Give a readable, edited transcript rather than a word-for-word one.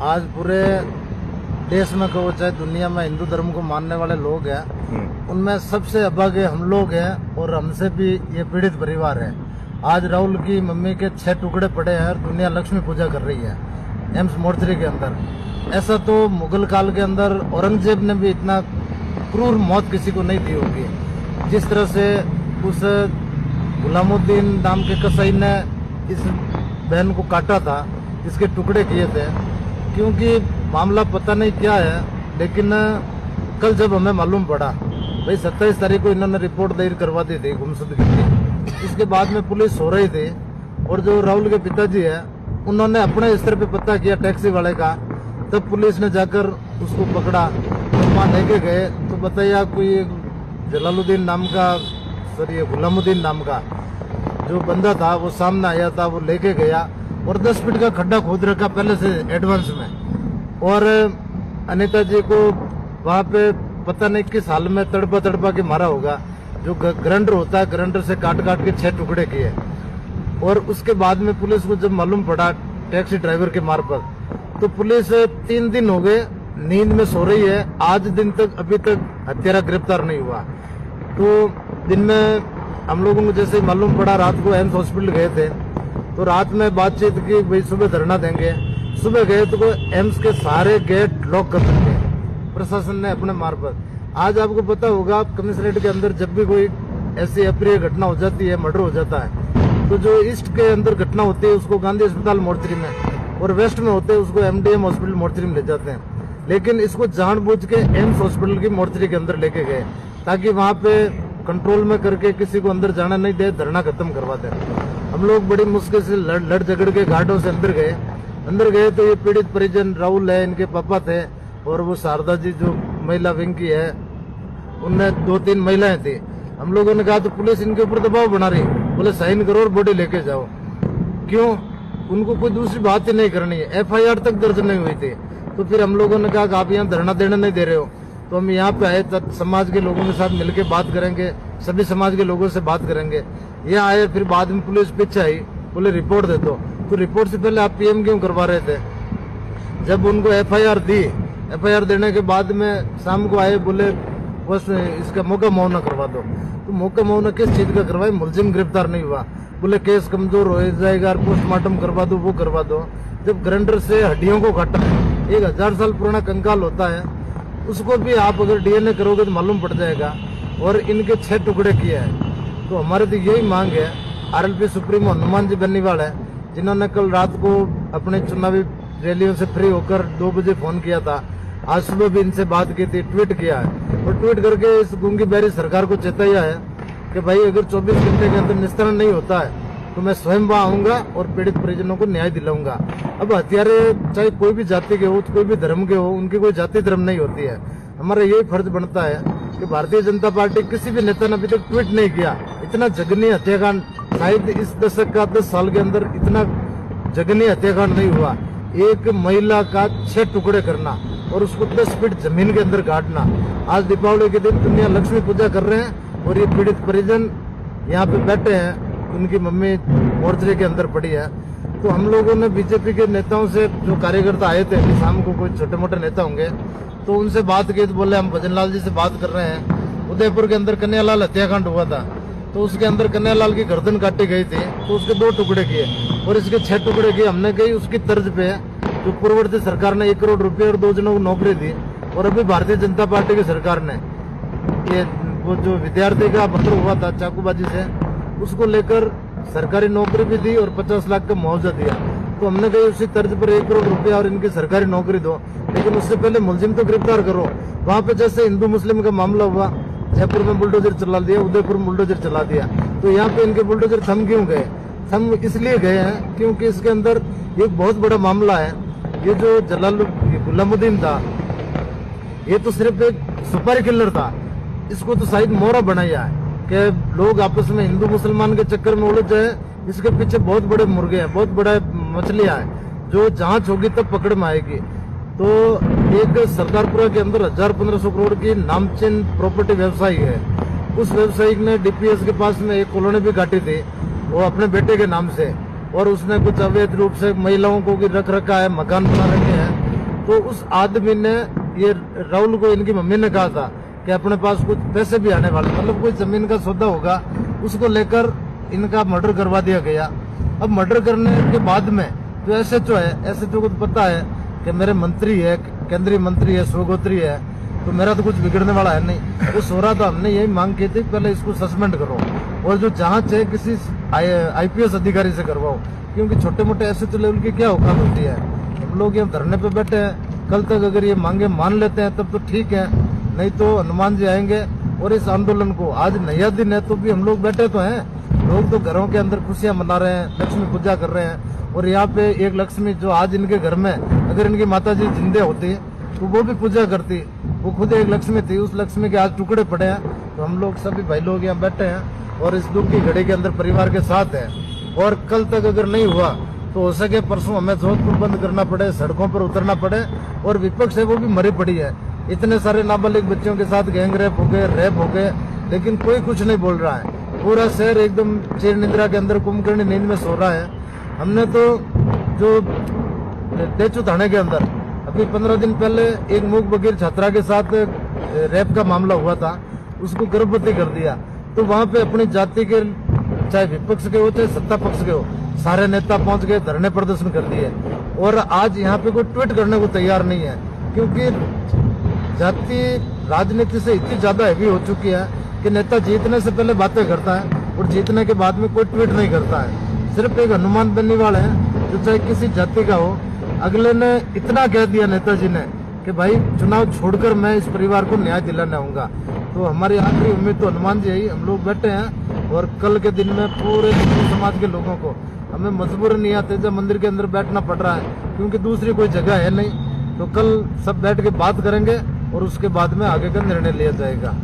आज पूरे देश में कहो चाहे दुनिया में हिंदू धर्म को मानने वाले लोग हैं, उनमें सबसे अभागे हम लोग हैं और हमसे भी ये पीड़ित परिवार है। आज राहुल की मम्मी के 6 टुकड़े पड़े हैं और दुनिया लक्ष्मी पूजा कर रही है एम्स मोर्चरी के अंदर। ऐसा तो मुगल काल के अंदर औरंगजेब ने भी इतना क्रूर मौत किसी को नहीं दी होगी। जिस तरह से उस गुलामुद्दीन नाम के कसाई ने इस बहन को काटा था, इसके टुकड़े किए थे, क्योंकि मामला पता नहीं क्या है, लेकिन कल जब हमें मालूम पड़ा भाई 27 तारीख को इन्होंने रिपोर्ट दायर करवा दी थी गुमशुदगी की। इसके बाद में पुलिस हो रही थी और जो राहुल के पिताजी है उन्होंने अपने स्तर पे पता किया टैक्सी वाले का, तब पुलिस ने जाकर उसको पकड़ा तो वहाँ लेके गए तो बताया कोई जलालुद्दीन नाम का ये गुलामुद्दीन नाम का जो बंदा था वो सामने आया था, वो लेके गया और 10 फीट का खड्डा खोद रखा पहले से एडवांस में। और अनीता जी को वहाँ पे पता नहीं किस हाल में तड़पा के मारा होगा। जो ग्राइंडर होता है, ग्राइंडर से काट के 6 टुकड़े किए। और उसके बाद में पुलिस को जब मालूम पड़ा टैक्सी ड्राइवर के मार्फत, तो पुलिस 3 दिन हो गए नींद में सो रही है। आज दिन तक अभी तक हत्यारा गिरफ्तार नहीं हुआ। तो दिन में हम लोगों को जैसे मालूम पड़ा, रात को एम्स हॉस्पिटल गए थे तो रात में बातचीत की भाई सुबह धरना देंगे। सुबह गए तो एम्स के सारे गेट लॉक कर दिए प्रशासन ने अपने मार्फत। आज आपको पता होगा कमिश्नरेट के अंदर जब भी कोई ऐसी अप्रिय घटना हो जाती है, मर्डर हो जाता है, तो जो ईस्ट के अंदर घटना होती है उसको गांधी अस्पताल मोर्चरी में और वेस्ट में होते हैं उसको एमडीएम हॉस्पिटल मोर्चरी में ले जाते हैं। लेकिन इसको जानबूझ के एम्स हॉस्पिटल की मोर्चरी के अंदर लेके गए ताकि वहां पे कंट्रोल में करके किसी को अंदर जाना नहीं दे, धरना खत्म करवा दे। हम लोग बड़ी मुश्किल से लड़ झगड़ के गार्डों से अंदर गए तो ये पीड़ित परिजन राहुल है, इनके पापा थे और वो शारदा जी जो महिला विंग की है, उनमें 2-3 महिलाएं थी। हम लोगों ने कहा तो पुलिस इनके ऊपर दबाव बना रही, बोले साइन करो और बॉडी लेके जाओ। क्यों? उनको कोई दूसरी बात ही नहीं करनी है। एफआईआर तक दर्ज नहीं हुई थी। तो फिर हम लोगों ने कहा कि आप यहाँ धरना देने नहीं दे रहे हो, तो हम यहाँ पे आए समाज के लोगों के साथ मिलकर बात करेंगे, सभी समाज के लोगों से बात करेंगे। यहाँ आए, फिर बाद में पुलिस पीछे आई, बोले रिपोर्ट दे दो। तो रिपोर्ट से पहले आप पीएम क्यों करवा रहे थे? जब उनको एफआईआर दी, एफआईआर देने के बाद में शाम को आए, बोले बस इसका मौका मुआवना करवा दो। तो मौका मुआवना किस चीज का करवाए? मुलजिम गिरफ्तार नहीं हुआ, बोले केस कमजोर हो जाएगा, पोस्टमार्टम करवा दो, वो करवा दो। जब ग्राइंडर से हड्डियों को काटा, 1000 साल पुराना कंकाल होता है, उसको भी आप अगर डीएनए करोगे तो मालूम पड़ जाएगा। और इनके 6 टुकड़े किए हैं। तो हमारे तो यही मांग है, आरएलपी सुप्रीमो हनुमान जी बन्नीवाल है, जिन्होंने कल रात को अपने चुनावी रैलियों से फ्री होकर 2 बजे फोन किया था। आज सुबह भी इनसे बात की थी, ट्वीट किया है और ट्वीट करके इस गूंगी बहरी सरकार को चेताया है कि भाई अगर 24 घंटे के अंदर निस्तारण नहीं होता है तो मैं स्वयं वहां आऊंगा और पीड़ित परिजनों को न्याय दिलाऊंगा। अब हत्यारे चाहे कोई भी जाति के हो, कोई भी धर्म के हो, उनकी कोई जाति धर्म नहीं होती है। हमारा यही फर्ज बनता है कि भारतीय जनता पार्टी किसी भी नेता ने अभी तक ट्वीट नहीं किया। इतना जघन्य हत्याकांड शायद इस दशक का 10 साल के अंदर इतना जघन्य हत्याकांड नहीं हुआ। एक महिला का 6 टुकड़े करना और उसको 10 फीट जमीन के अंदर गाड़ना। आज दीपावली के दिन दुनिया लक्ष्मी पूजा कर रहे हैं और ये पीड़ित परिजन यहाँ पे बैठे हैं, उनकी मम्मी मोर्चरी के अंदर पड़ी है। तो हम लोगों ने बीजेपी के नेताओं से, जो कार्यकर्ता आए थे अभी शाम को, कोई छोटे मोटे नेता होंगे, तो उनसे बात की तो बोले हम भजनलाल जी से बात कर रहे हैं। उदयपुर के अंदर कन्हैयालाल हत्याकांड हुआ था, तो उसके अंदर कन्हैयालाल की गर्दन काटी गई थी, तो उसके 2 टुकड़े किए और इसके 6 टुकड़े किए। हमने कही उसकी तर्ज पे जो पूर्ववर्ती सरकार ने 1 करोड़ रुपए और 2 जनों को नौकरी दी, और अभी भारतीय जनता पार्टी की सरकार ने ये वो जो विद्यार्थी का मर्डर हुआ था चाकूबाजी से, उसको लेकर सरकारी नौकरी भी दी और 50 लाख का मुआवजा दिया। तो हमने कही उसी तर्ज पर 1 करोड़ रुपया और इनकी सरकारी नौकरी दो, लेकिन उससे पहले मुलजिम तो गिरफ्तार करो। वहां पे जैसे हिंदू मुस्लिम का मामला हुआ, जयपुर में बुलडोजर चला दिया, उदयपुर में बुलडोजर चला दिया, तो यहाँ पे इनके बुलडोजर थम क्यों गए? थम इसलिए गए हैं क्योंकि इसके अंदर एक बहुत बड़ा मामला है। ये जो गुलामुद्दीन था, ये तो सिर्फ एक सुपारी किलर था। इसको तो शायद मोहरा बनाया है कि लोग आपस में हिंदू मुसलमान के चक्कर में उलझ जाए। इसके पीछे बहुत बड़े मुर्गे हैं, बहुत बड़ा मछलियां हैं, जो जांच होगी तब पकड़ में आएगी। तो एक सरदारपुरा के अंदर 1000-1500 करोड़ की नामचीन प्रॉपर्टी व्यवसायी है। उस व्यवसायी ने डीपीएस के पास में एक कॉलोनी भी काटी थी, वो अपने बेटे के नाम से, और उसने कुछ अवैध रूप से महिलाओं को भी रख रखा है, मकान बना रखे हैं। तो उस आदमी ने, ये राहुल को इनकी मम्मी ने कहा था कि अपने पास कुछ पैसे भी आने वाले, मतलब कोई जमीन का सौदा होगा, उसको लेकर इनका मर्डर करवा दिया गया। अब मर्डर करने के बाद में जो एसएचओ है, एसएचओ को तो पता है कि मेरे मंत्री है, केंद्रीय मंत्री है, स्वगोत्री है, तो मेरा तो कुछ बिगड़ने वाला है नहीं। वो सो रहा था, हमने यही मांग की थी पहले इसको सस्पेंड करो और जो जांच है किसी आईपीएस अधिकारी से करवाओ, क्योंकि छोटे मोटे एसएचओ लेवल की क्या औकात होती है। हम लोग यहाँ धरने पे बैठे हैं, कल तक अगर ये मांगे मान लेते हैं तब तो ठीक है, नहीं तो हनुमान जी आएंगे और इस आंदोलन को, आज नया दिन है तो भी हम लोग बैठे तो हैं, लोग तो घरों के अंदर खुशियां मना रहे हैं, लक्ष्मी पूजा कर रहे हैं। और यहाँ पे एक लक्ष्मी जो आज इनके घर में, अगर इनकी माता जी जिंदे होती तो वो भी पूजा करती, वो खुद एक लक्ष्मी थी, उस लक्ष्मी के आज टुकड़े पड़े हैं। तो हम लोग सभी भाई लोग यहाँ बैठे हैं और इस दुख की घड़ी के अंदर परिवार के साथ है। और कल तक अगर नहीं हुआ तो हो सके परसों हमें जोधपुर बंद करना पड़े, सड़कों पर उतरना पड़े। और विपक्ष है वो भी मरी पड़ी है, इतने सारे नाबालिग बच्चों के साथ गैंग रेप हो गए, रेप हो गए, लेकिन कोई कुछ नहीं बोल रहा है। पूरा शहर एकदम चीर निद्रा के अंदर कुंभकर्ण नींद में सो रहा है। हमने तो जो टेचू थाने के अंदर अभी 15 दिन पहले एक मूक बकीर छात्रा के साथ रेप का मामला हुआ था, उसको गर्भवती कर दिया। तो वहां पे अपनी जाति के, चाहे विपक्ष के हो चाहे सत्ता पक्ष के हो, सारे नेता पहुंच गए, धरने प्रदर्शन कर दिए। और आज यहाँ पे कोई ट्वीट करने को तैयार नहीं है, क्योंकि जाति राजनीति से इतनी ज्यादा हैवी हो चुकी है कि नेता जीतने से पहले बातें करता है और जीतने के बाद में कोई ट्वीट नहीं करता है। सिर्फ एक हनुमान बेनीवाल है जो चाहे किसी जाति का हो, अगले ने इतना कह दिया नेताजी ने कि भाई चुनाव छोड़कर मैं इस परिवार को न्याय दिलाने आऊंगा। तो हमारी आखिरी उम्मीद तो हनुमान जी ही, हम लोग बैठे हैं और कल के दिन में पूरे हिंदू समाज के लोगों को, हमें मजबूरन यहाँ तेजा मंदिर के अंदर बैठना पड़ रहा है क्योंकि दूसरी कोई जगह है नहीं। तो कल सब बैठ के बात करेंगे और उसके बाद में आगे का निर्णय लिया जाएगा।